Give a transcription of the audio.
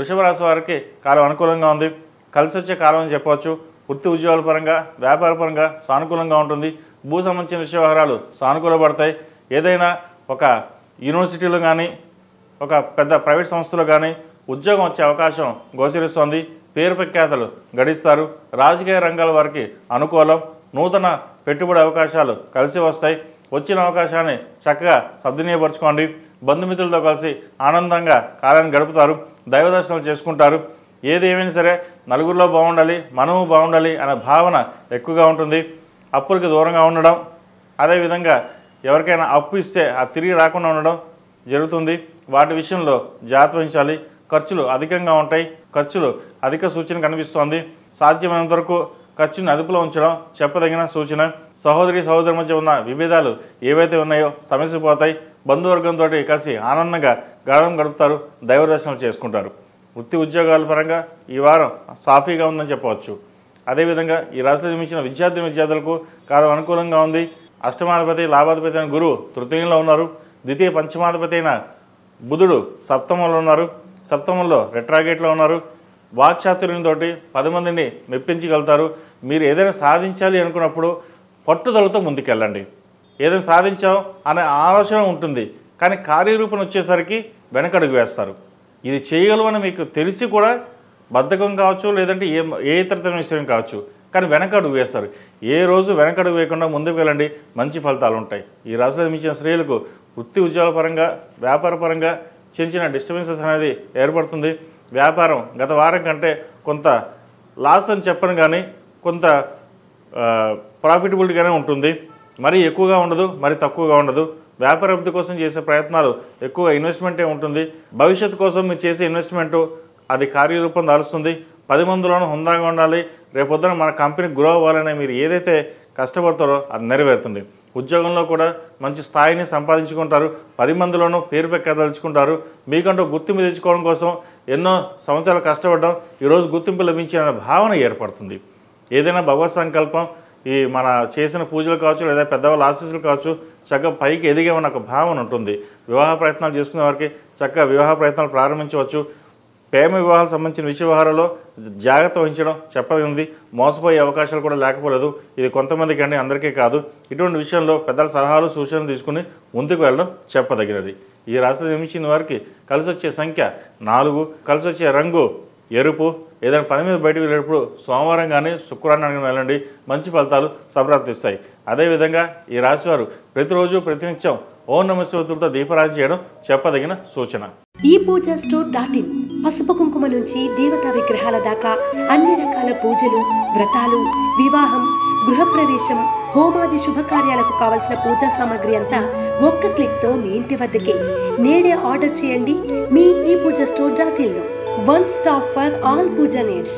వృషభ రాశి వారికి కాలం అనుకూలంగా ఉంది, కలిసి వచ్చే కాలం అని చెప్పవచ్చు. వృత్తి ఉద్యోగాల పరంగా, వ్యాపార పరంగా సానుకూలంగా ఉంటుంది. భూ సంబంధించిన విషయ వ్యవహారాలు సానుకూలపడతాయి. ఏదైనా ఒక యూనివర్సిటీలో కానీ, ఒక పెద్ద ప్రైవేట్ సంస్థలో కానీ ఉద్యోగం వచ్చే అవకాశం గోచరిస్తోంది. పేరు ప్రఖ్యాతలు గడిస్తారు. రాజకీయ రంగాల వారికి అనుకూలం. నూతన పెట్టుబడి అవకాశాలు కలిసి వస్తాయి. వచ్చిన అవకాశాన్ని చక్కగా సద్వినియోగపరచుకోండి. బంధుమిత్రులతో కలిసి ఆనందంగా కాలాన్ని గడుపుతారు. దైవ దర్శనం చేసుకుంటారు. ఏది ఏమైనా సరే నలుగురిలో బాగుండాలి, మనము బాగుండాలి అనే భావన ఎక్కువగా ఉంటుంది. అప్పులకి దూరంగా ఉండడం, అదేవిధంగా ఎవరికైనా అప్పు ఇస్తే అది తిరిగి రాకుండా ఉండడం జరుగుతుంది. వాటి విషయంలో జాగ్రత్త వహించాలి. ఖర్చులు అధికంగా ఉంటాయి. ఖర్చులు అధిక సూచన కనిపిస్తోంది. సాధ్యమైనంత వరకు ఖర్చును అదుపులో ఉంచడం చెప్పదగిన సూచన. సహోదరి సహోదరు మధ్య ఉన్న విభేదాలు ఏవైతే ఉన్నాయో సమస్యపోతాయి. బంధువర్గంతో కలిసి ఆనందంగా గడుపుతారు. దైవ దర్శనం చేసుకుంటారు. వృత్తి ఉద్యోగాల పరంగా ఈ వారం సాఫీగా ఉందని చెప్పవచ్చు. అదేవిధంగా ఈ రాశిలో జన్మించిన విద్యార్థులకు కాలం అనుకూలంగా ఉంది. అష్టమాధిపతి లాభాధిపతి అయిన గురువు తృతీయంలో ఉన్నారు. ద్వితీయ పంచమాధిపతి అయిన బుధుడు సప్తమంలో ఉన్నారు. సప్తమంలో రెట్రాగేట్లో ఉన్నారు. వాక్చాతుర్యంతో 10 మందిని మెప్పించగలుగుతారు. మీరు ఏదైనా సాధించాలి అనుకున్నప్పుడు పట్టుదలతో ముందుకెళ్ళండి. ఏదైనా సాధించాం అనే ఆలోచన ఉంటుంది, కానీ కార్యరూపం వచ్చేసరికి వెనకడుగు వేస్తారు. ఇది చేయగలమని మీకు తెలిసి కూడా బద్ధకం కావచ్చు, లేదంటే ఏ ఇతరమైన విషయం కావచ్చు, కానీ వెనకడుగు వేస్తారు. ఏ రోజు వెనకడుగు వేయకుండా ముందుకు వెళ్ళండి, మంచి ఫలితాలు ఉంటాయి. ఈ రాశిలో జన్మించిన స్త్రీలకు వృత్తి ఉద్యోగాల పరంగా, వ్యాపార పరంగా చిన్న డిస్టర్బెన్సెస్ అనేది ఏర్పడుతుంది. వ్యాపారం గత వారం కంటే కొంత లాస్ అని చెప్పను, కానీ కొంత ప్రాఫిటబిలిటీగానే ఉంటుంది. మరీ ఎక్కువగా ఉండదు, మరీ తక్కువగా ఉండదు. వ్యాపార అభివృద్ధి కోసం చేసే ప్రయత్నాలు ఎక్కువ ఇన్వెస్ట్మెంటే ఉంటుంది. భవిష్యత్తు కోసం మీరు చేసే ఇన్వెస్ట్మెంటు అది కార్యరూపం దాలుస్తుంది. 10 మందిలోనూ హుందాగా ఉండాలి. రేపొద్దున మన కంపెనీ గ్రో అవ్వాలని మీరు ఏదైతే కష్టపడతారో అది నెరవేరుతుంది. ఉద్యోగంలో కూడా మంచి స్థాయిని సంపాదించుకుంటారు. 10 మందిలోనూ పేరు ప్రఖ్యాతలుచుకుంటారు. మీకంటూ గుర్తింపు తెచ్చుకోవడం కోసం ఎన్నో సంవత్సరాలు కష్టపడడం ఈరోజు గుర్తింపు లభించిన భావన ఏర్పడుతుంది. ఏదైనా భగవత్ సంకల్పం, ఈ మన చేసిన పూజలు కావచ్చు, లేదా పెద్దవాళ్ళ ఆశీస్సులు కావచ్చు, చక్కగా పైకి ఎదిగేమన్న ఒక భావన ఉంటుంది. వివాహ ప్రయత్నాలు చేసుకునే వారికి చక్కగా వివాహ ప్రయత్నాలు ప్రారంభించవచ్చు. ప్రేమ వివాహాలకు సంబంధించిన విషయ వ్యవహారాల్లో జాగ్రత్త వహించడం చెప్పదగింది. మోసపోయే అవకాశాలు కూడా లేకపోలేదు. ఇది కొంతమందికి అండి, అందరికీ కాదు. ఇటువంటి విషయంలో పెద్దల సలహాలు సూచనలు తీసుకుని ముందుకు వెళ్ళడం చెప్పదగినది. ఈ రాశిలో జన్మించిన వారికి కలిసి వచ్చే సంఖ్య 4, కలిసి వచ్చే రంగు ఎరుపు. ఏదైనా పని మీద బయటకు వెళ్ళేటప్పుడు సోమవారం కానీ శుక్రవారం వెళ్ళండి, మంచి ఫలితాలు సంప్రాప్తిస్తాయి. అదేవిధంగా ఈ రాశివారు ప్రతిరోజు ప్రతినిత్యం ఓం నమః శివాయతో దీపారాధన చేయడం చెప్పదగిన సూచన. ఈ పూజా స్టోర్.in పసుపు కుంకుమ నుంచి దేవతా విగ్రహాల దాకా అన్ని రకాల పూజలు, వ్రతాలు, వివాహం, గృహప్రవేశం, హోమాది శుభకార్యాలకు కావలసిన పూజా సామాగ్రి అంతా ఒక్క క్లిక్తో మీ ఇంటి వద్దకే. నేడే ఆర్డర్ చేయండి మీ ఈ పూజా స్టోర్.in లో. One stop for all puja needs.